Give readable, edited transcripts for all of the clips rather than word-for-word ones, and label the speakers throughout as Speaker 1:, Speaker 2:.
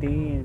Speaker 1: 3,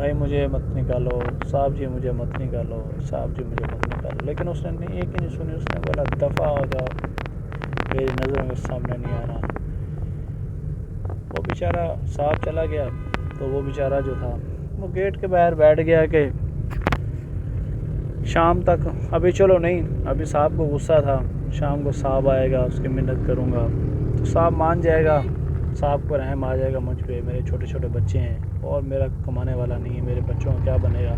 Speaker 1: بھائی مجھے مت نکالو، صاحب جی مجھے مت نکالو، صاحب جی مجھے مت نکالو، لیکن اس نے ایک ہی نہیں سنی. اس نے بولا دفع ہو جاؤ، میری نظروں کے سامنے نہیں آنا. وہ بیچارہ صاحب چلا گیا تو وہ بیچارہ جو تھا وہ گیٹ کے باہر بیٹھ گیا کہ شام تک، ابھی چلو نہیں، ابھی صاحب کو غصہ تھا، شام کو صاحب آئے گا، اس کی منت کروں گا تو صاحب مان جائے گا، صاحب کو رحم آ جائے گا مجھ پہ، میرے چھوٹے چھوٹے بچے ہیں اور میرا کمانے والا نہیں ہے، میرے بچوں کا کیا بنے گا.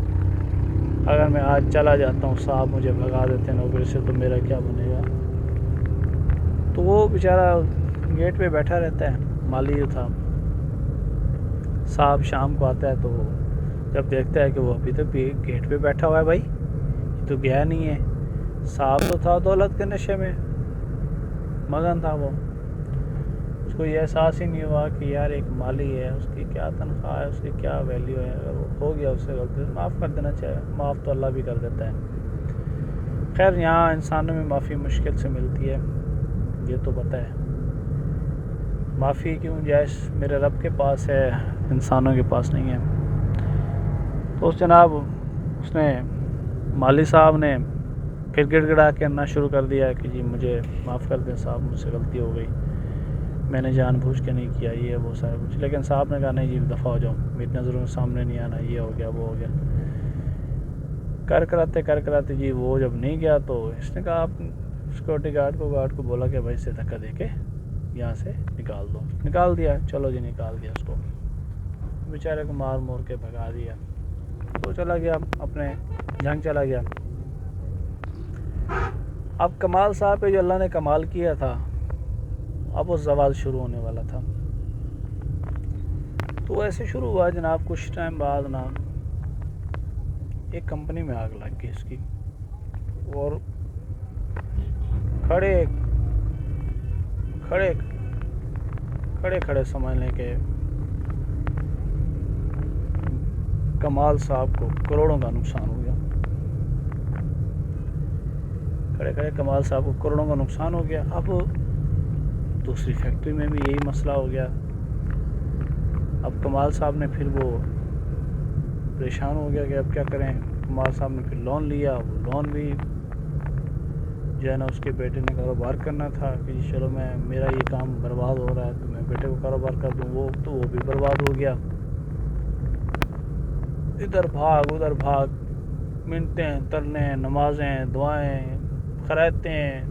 Speaker 1: اگر میں آج چلا جاتا ہوں، صاحب مجھے بھگا دیتے ہیں نوکری سے، تو میرا کیا بنے گا. تو وہ بیچارہ گیٹ پہ بیٹھا رہتا ہے. مالی جو تھا، صاحب شام کو آتا ہے تو جب دیکھتا ہے کہ وہ ابھی تک گیٹ پہ بیٹھا ہوا ہے، بھائی یہ تو گیا نہیں ہے. صاحب تو تھا دولت کے نشے میں مگن تھا. وہ اس کو یہ احساس ہی نہیں ہوا کہ یار ایک مالی ہے، اس کی کیا تنخواہ ہے، اس کی کیا ویلیو ہے. اگر وہ ہو گیا اس سے غلطی تو معاف کر دینا چاہیے، معاف تو اللہ بھی کر دیتا ہے. خیر یہاں انسانوں میں معافی مشکل سے ملتی ہے، یہ تو پتہ ہے. معافی کی گنجائش میرے رب کے پاس ہے، انسانوں کے پاس نہیں ہے. تو اس جناب اس نے مالی صاحب نے پھر گڑ گڑا کے کرنا شروع کر دیا کہ جی مجھے معاف کر دیں صاحب، مجھ سے غلطی ہو گئی، میں نے جان بوجھ کے نہیں کیا، یہ وہ سارا کچھ. لیکن صاحب نے کہا نہیں جی دفع ہو جاؤ، میری نظروں کے سامنے نہیں آنا، یہ ہو گیا وہ ہو گیا. کر کراتے جی وہ جب نہیں گیا تو اس نے کہا آپ سیکورٹی گارڈ کو بولا کہ بھائی سے دھکا دے کے یہاں سے نکال دو. نکال دیا، چلو جی نکال دیا اس کو، بیچارے کو مار مور کے بھگا دیا. تو چلا گیا اپنے جنگ چلا گیا. اب کمال صاحب پہ جو اللہ نے کمال کیا تھا، اب وہ زوال شروع ہونے والا تھا. تو ایسے شروع ہوا جناب، کچھ ٹائم بعد نا ایک کمپنی میں آگ لگ گئی اس کی، اور کھڑے سمجھ لیں کہ کمال صاحب کو کروڑوں کا نقصان ہو گیا. کھڑے کمال صاحب کو کروڑوں کا نقصان ہو گیا. اب دوسری فیکٹری میں بھی یہی مسئلہ ہو گیا. اب کمال صاحب نے پھر وہ پریشان ہو گیا کہ اب کیا کریں. کمال صاحب نے پھر لون لیا، وہ لون بھی جو ہے نا اس کے بیٹے نے کاروبار کرنا تھا کہ جی چلو میرا یہ کام برباد ہو رہا ہے تو میں بیٹے کو کاروبار کر دوں، وہ بھی برباد ہو گیا. ادھر بھاگ ادھر بھاگ، منتیں ترنے، نمازیں، دعائیں، خرائطیں،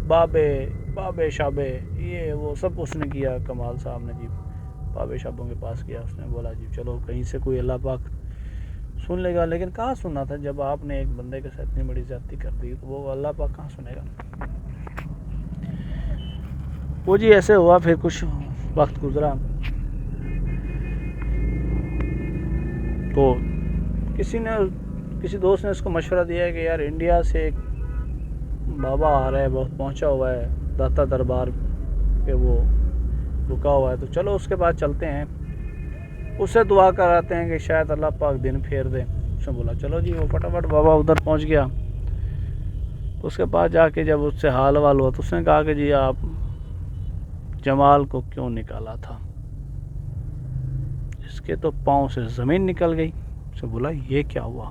Speaker 1: بابے شابے، یہ وہ سب اس نے کیا. کمال صاحب نے جی بابے شابوں کے پاس کیا. اس نے بولا جی چلو کہیں سے کوئی اللہ پاک سن لے گا. لیکن کہاں سننا تھا جب آپ نے ایک بندے کے ساتھ اتنی بڑی زیادتی کر دی تو وہ اللہ پاک کہاں سنے گا. وہ جی ایسے ہوا. پھر کچھ وقت گزرا تو کسی دوست نے اس کو مشورہ دیا کہ یار انڈیا سے ایک بابا آ رہا ہے، بہت پہنچا ہوا ہے، داتا دربار پہ وہ رکا ہوا ہے، تو چلو اس کے بعد چلتے ہیں، اس سے دعا کراتے ہیں کہ شاید اللہ پاک دن پھیر دے. اس نے بولا چلو جی. وہ فٹافٹ بابا ادھر پہنچ گیا. تو اس کے بعد جا کے جب اس سے حال وال ہوا تو اس نے کہا کہ جی آپ جمال کو کیوں نکالا تھا، اس کے تو پاؤں سے زمین نکل گئی. اس نے بولا یہ کیا ہوا.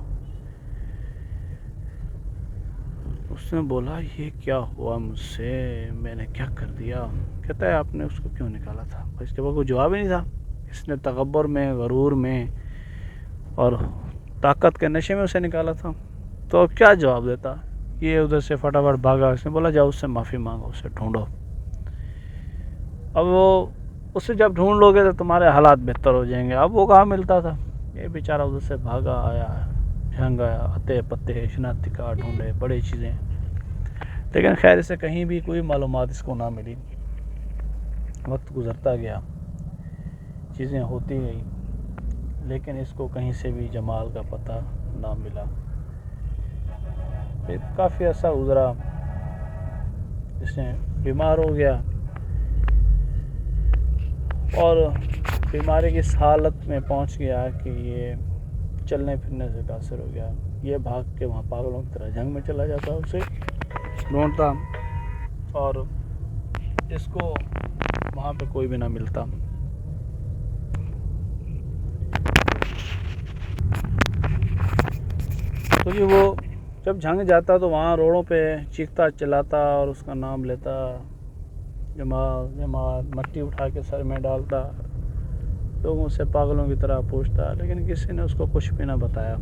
Speaker 1: اس نے بولا یہ کیا ہوا مجھ سے، میں نے کیا کر دیا. کہتا ہے آپ نے اس کو کیوں نکالا تھا. اس کے بعد کوئی جواب ہی نہیں تھا. اس نے تکبر میں، غرور میں اور طاقت کے نشے میں اسے نکالا تھا. تو اب کیا جواب دیتا. یہ ادھر سے فٹافٹ بھاگا. اس نے بولا جاؤ اس سے معافی مانگو، اسے ڈھونڈو. اب وہ اسے جب ڈھونڈ لو گے تو تمہارے حالات بہتر ہو جائیں گے. اب وہ کہاں ملتا تھا. یہ بیچارہ ادھر سے بھاگا آیا، جھنگ آیا، اتے پتے شناختی کارڈ ڈھونڈے، بڑی چیزیں، لیکن خیر اسے کہیں بھی کوئی معلومات اس کو نہ ملی. وقت گزرتا گیا، چیزیں ہوتی گئی، لیکن اس کو کہیں سے بھی جمال کا پتہ نہ ملا. پھر کافی عرصہ گزرا، اس نے بیمار ہو گیا اور بیماری کی اس حالت میں پہنچ گیا کہ یہ چلنے پھرنے سے قاصر ہو گیا. یہ بھاگ کے وہاں پاگلوں کی طرح جنگ میں چلا جاتا، اسے ڈھونڈتا اور اس کو وہاں پہ کوئی بھی نہ ملتا. کیونکہ وہ جب جھنگ جاتا تو وہاں روڈوں پہ چیختا چلاتا اور اس کا نام لیتا، جمال جمال، مٹی اٹھا کے سر میں ڈالتا، لوگوں سے پاگلوں کی طرح پوچھتا، لیکن کسی نے اس کو کچھ بھی نہ بتایا،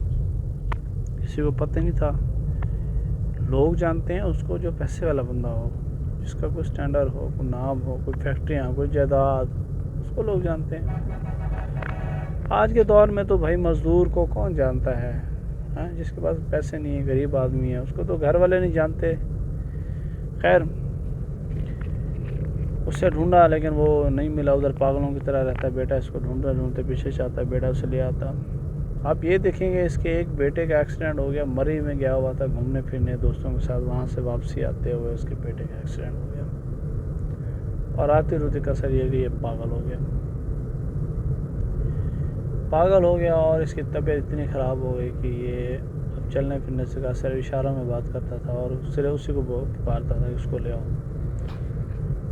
Speaker 1: کسی کو پتہ نہیں تھا۔ لوگ جانتے ہیں اس کو جو پیسے والا بندہ ہو، جس کا کوئی سٹینڈرڈ ہو، کوئی نام ہو، کوئی فیکٹریاں، کوئی جائیداد، اس کو لوگ جانتے ہیں۔ آج کے دور میں تو بھائی مزدور کو کون جانتا ہے؟ جس کے پاس پیسے نہیں ہیں، غریب آدمی ہے، اس کو تو گھر والے نہیں جانتے۔ خیر، اس سے ڈھونڈا لیکن وہ نہیں ملا، ادھر پاگلوں کی طرح رہتا ہے، بیٹا اس کو ڈھونڈتے پیچھے سے آتا ہے، بیٹا اسے لے آتا۔ آپ یہ دیکھیں گے اس کے ایک بیٹے کا ایکسیڈنٹ ہو گیا، مری میں گیا ہوا تھا گھومنے پھرنے دوستوں کے ساتھ، وہاں سے واپسی آتے ہوئے اس کے بیٹے کا ایکسیڈنٹ ہو گیا، اور آتی روتی کا سر یہ کہ یہ پاگل ہو گیا اور اس کی طبیعت اتنی خراب ہو گئی کہ یہ اب چلنے پھرنے سے کا صرف اشاروں میں بات کرتا تھا اور صرف اسی کو پکارتا تھا کہ اس کو لے آؤ۔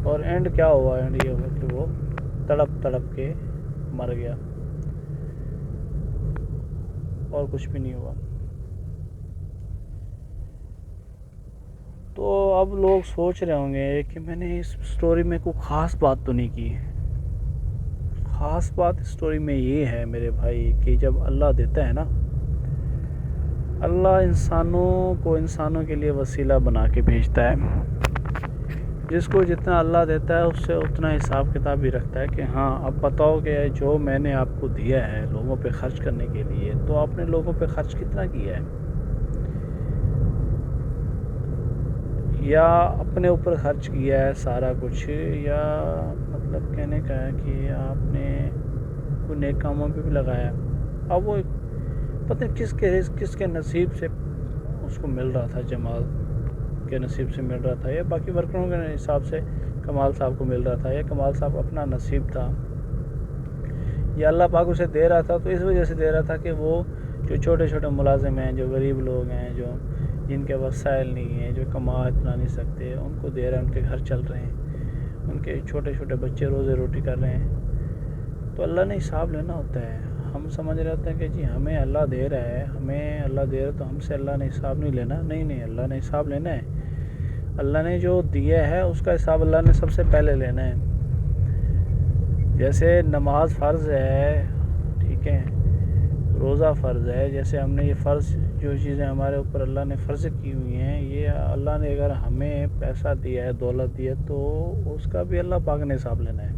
Speaker 1: اور اینڈ کیا ہوا؟ اینڈ یہ ہوا کہ وہ تڑپ کے مر گیا، اور کچھ بھی نہیں ہوا۔ تو اب لوگ سوچ رہے ہوں گے کہ میں نے اس سٹوری میں کوئی خاص بات تو نہیں کی۔ خاص بات اس سٹوری میں یہ ہے میرے بھائی کہ جب اللہ دیتا ہے نا، اللہ انسانوں کے لیے وسیلہ بنا کے بھیجتا ہے۔ جس کو جتنا اللہ دیتا ہے اس سے اتنا حساب کتاب بھی رکھتا ہے کہ ہاں اب بتاؤ کہ جو میں نے آپ کو دیا ہے لوگوں پہ خرچ کرنے کے لیے، تو آپ نے لوگوں پہ خرچ کتنا کیا ہے؟ یا اپنے اوپر خرچ کیا ہے سارا کچھ، یا مطلب کہنے کا ہے کہ آپ نے کوئی نیک کاموں پہ بھی لگایا۔ اب وہ پتہ کس کے نصیب سے اس کو مل رہا تھا، جمال کے نصیب سے مل رہا تھا، یا باقی ورکروں کے حساب سے کمال صاحب کو مل رہا تھا، یا کمال صاحب اپنا نصیب تھا، یا اللہ پاک اسے دے رہا تھا تو اس وجہ سے دے رہا تھا کہ وہ جو چھوٹے چھوٹے ملازم ہیں، جو غریب لوگ ہیں، جن کے وسائل نہیں ہیں، جو کما اتنا نہیں سکتے، ان کو دے رہا ہے، ان کے گھر چل رہے ہیں، ان کے چھوٹے چھوٹے بچے روزی روٹی کر رہے ہیں۔ تو اللہ نے حساب لینا ہوتا ہے۔ ہم سمجھ رہے ہوتے ہیں کہ جی ہمیں اللہ دے رہا ہے، تو ہم سے اللہ نے حساب نہیں لینا۔ نہیں، اللہ نے حساب لینا ہے۔ اللہ نے جو دیا ہے اس کا حساب اللہ نے سب سے پہلے لینا ہے۔ جیسے نماز فرض ہے، ٹھیک ہے، روزہ فرض ہے، جیسے ہم نے یہ فرض جو چیزیں ہمارے اوپر اللہ نے فرض کی ہوئی ہیں، یہ اللہ نے اگر ہمیں پیسہ دیا ہے، دولت دی ہے، تو اس کا بھی اللہ پاک نے حساب لینا ہے۔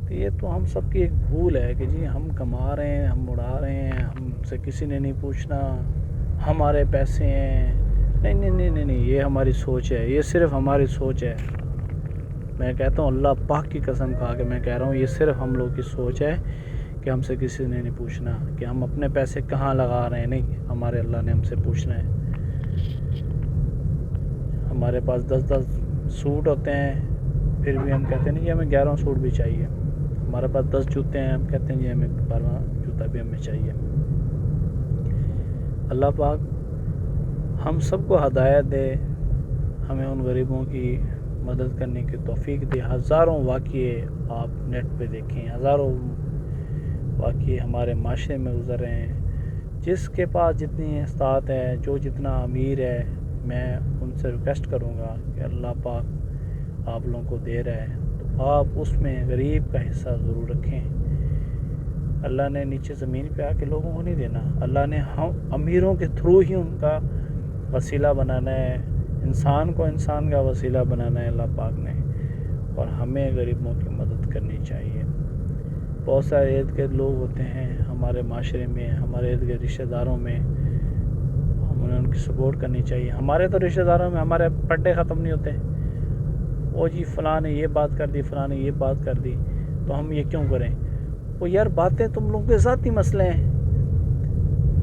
Speaker 1: تو یہ تو ہم سب کی ایک بھول ہے کہ جی ہم کما رہے ہیں، ہم اڑا رہے ہیں، ہم سے کسی نے نہیں پوچھنا، ہمارے پیسے ہیں۔ نہیں، یہ ہماری سوچ ہے، یہ صرف ہماری سوچ ہے۔ میں کہتا ہوں اللہ پاک کی قسم کھا کے میں کہہ رہا ہوں، یہ صرف ہم لوگ کی سوچ ہے کہ ہم سے کسی نے نہیں پوچھنا کہ ہم اپنے پیسے کہاں لگا رہے ہیں۔ نہیں، ہمارے اللہ نے ہم سے پوچھنا ہے۔ ہمارے پاس 10 سوٹ ہوتے ہیں، پھر بھی ہم کہتے ہیں جی ہمیں 11 سوٹ بھی چاہیے۔ ہمارے پاس 10 جوتے ہیں، ہم کہتے ہیں جی ہمیں 12 جوتا بھی ہمیں چاہیے۔ اللہ پاک ہم سب کو ہدایت دے، ہمیں ان غریبوں کی مدد کرنے کی توفیق دے۔ ہزاروں واقعے آپ نیٹ پہ دیکھیں، ہزاروں واقعے ہمارے معاشرے میں گزر رہے ہیں۔ جس کے پاس جتنی استطاعت ہے، جو جتنا امیر ہے، میں ان سے ریکویسٹ کروں گا کہ اللہ پاک آپ لوگوں کو دے رہا ہے تو آپ اس میں غریب کا حصہ ضرور رکھیں۔ اللہ نے نیچے زمین پہ آ کے لوگوں کو نہیں دینا، اللہ نے ہم امیروں کے تھرو ہی ان کا وسیلہ بنانا ہے، انسان کو انسان کا وسیلہ بنانا ہے اللہ پاک نے، اور ہمیں غریبوں کی مدد کرنی چاہیے۔ بہت سارے ارد گرد لوگ ہوتے ہیں ہمارے معاشرے میں، ہمارے ارد گرد رشتہ داروں میں، ہمیں ان کی سپورٹ کرنی چاہیے۔ ہمارے تو رشتہ داروں میں ہمارے پڈے ختم نہیں ہوتے، وہ جی فلاں نے یہ بات کر دی، فلاں نے یہ بات کر دی، تو ہم یہ کیوں کریں؟ وہ یار باتیں تم لوگوں کے ذاتی مسئلے ہیں۔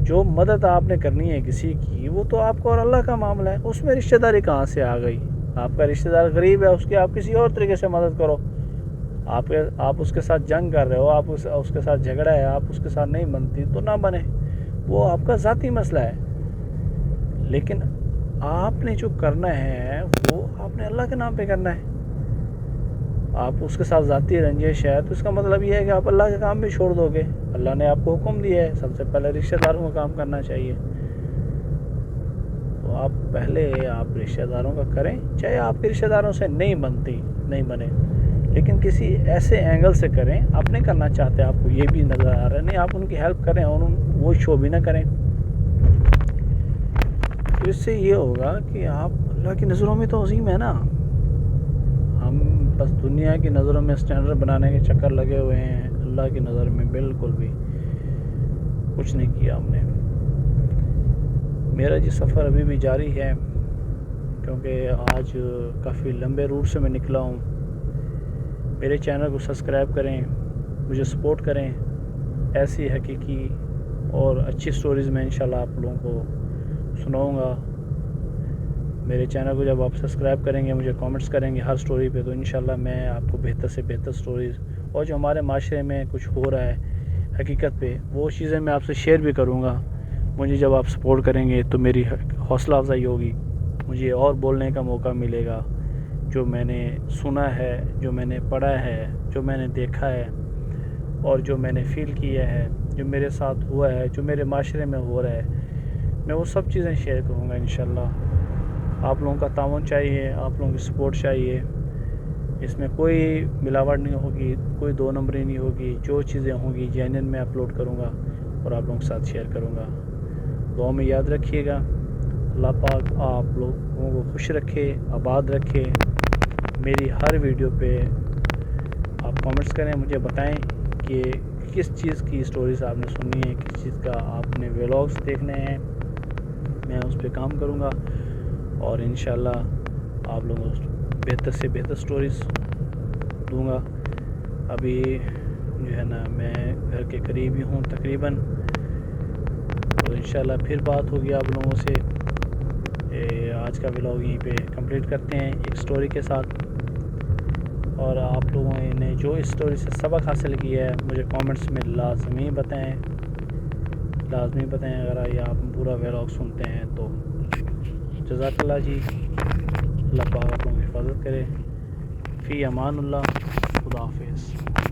Speaker 1: جو مدد آپ نے کرنی ہے کسی کی، وہ تو آپ کو اور اللہ کا معاملہ ہے، اس میں رشتہ داری کہاں سے آ گئی؟ آپ کا رشتہ دار غریب ہے، اس کی آپ کسی اور طریقے سے مدد کرو۔ آپ اس کے ساتھ جنگ کر رہے ہو، آپ اس کے ساتھ جھگڑا ہے، آپ اس کے ساتھ نہیں بنتی تو نہ بنے، وہ آپ کا ذاتی مسئلہ ہے۔ لیکن آپ نے جو کرنا ہے وہ آپ نے اللہ کے نام پہ کرنا ہے۔ آپ اس کے ساتھ ذاتی رنجش ہے تو اس کا مطلب یہ ہے کہ آپ اللہ کے کام بھی چھوڑ دو گے، اللہ نے آپ کو حکم دیا ہے سب سے پہلے رشتہ داروں کا کام کرنا چاہیے، تو آپ پہلے آپ رشتہ داروں کا کریں، چاہے آپ کے رشتہ داروں سے نہیں بنے، لیکن کسی ایسے اینگل سے کریں، آپ نہیں کرنا چاہتے، آپ کو یہ بھی نظر آ رہا ہے، نہیں آپ ان کی ہیلپ کریں اور وہ شو بھی نہ کریں، تو اس سے یہ ہوگا کہ آپ اللہ کی نظروں میں تو عظیم ہے نا۔ ہم بس دنیا کی نظروں میں اسٹینڈرڈ بنانے کے چکر لگے ہوئے ہیں، اللہ کی نظر میں بالکل بھی کچھ نہیں کیا ہم نے۔ میرا جی سفر ابھی بھی جاری ہے، کیونکہ آج کافی لمبے روٹ سے میں نکلا ہوں۔ میرے چینل کو سبسکرائب کریں، مجھے سپورٹ کریں، ایسی حقیقی اور اچھی سٹوریز میں انشاءاللہ آپ لوگوں کو سناؤں گا۔ میرے چینل کو جب آپ سبسکرائب کریں گے، مجھے کامنٹس کریں گے ہر سٹوری پہ، تو انشاءاللہ میں آپ کو بہتر سے بہتر سٹوریز اور جو ہمارے معاشرے میں کچھ ہو رہا ہے حقیقت پہ، وہ چیزیں میں آپ سے شیئر بھی کروں گا۔ مجھے جب آپ سپورٹ کریں گے تو میری حوصلہ افزائی ہوگی، مجھے اور بولنے کا موقع ملے گا، جو میں نے سنا ہے، جو میں نے پڑھا ہے، جو میں نے دیکھا ہے اور جو میں نے فیل کیا ہے، جو میرے ساتھ ہوا ہے، جو میرے معاشرے میں ہو رہا ہے، میں وہ سب چیزیں شیئر کروں گا انشاءاللہ۔ آپ لوگوں کا تعاون چاہیے، آپ لوگوں کی سپورٹ چاہیے، اس میں کوئی ملاوٹ نہیں ہوگی، کوئی دو نمبری نہیں ہوگی، جو چیزیں ہوں گی جینوئن میں اپلوڈ کروں گا اور آپ لوگوں کے ساتھ شیئر کروں گا۔ دعا میں یاد رکھیے گا، اللہ پاک آپ لوگوں کو خوش رکھے، آباد رکھے۔ میری ہر ویڈیو پہ آپ کامنٹس کریں، مجھے بتائیں کہ کس چیز کی سٹوریز آپ نے سننی ہے، کس چیز کا آپ نے ولاگز دیکھنے ہیں، میں اس پہ کام کروں گا اور انشاءاللہ آپ لوگوں کو بہتر سے بہتر سٹوریز دوں گا۔ ابھی جو ہے نا میں گھر کے قریب ہی ہوں تقریباً، تو انشاءاللہ پھر بات ہوگی آپ لوگوں سے۔ آج کا ولاگ یہیں پہ کمپلیٹ کرتے ہیں ایک سٹوری کے ساتھ، اور آپ لوگوں نے جو اس سٹوری سے سبق حاصل کیا ہے مجھے کامنٹس میں لازمی بتائیں اگر یہ آپ پورا ولاگ سنتے ہیں تو۔ جزاک اللہ جی، اللہ پاک آپ لوگوں کی حفاظت کرے، فی امان اللہ، خدا حافظ۔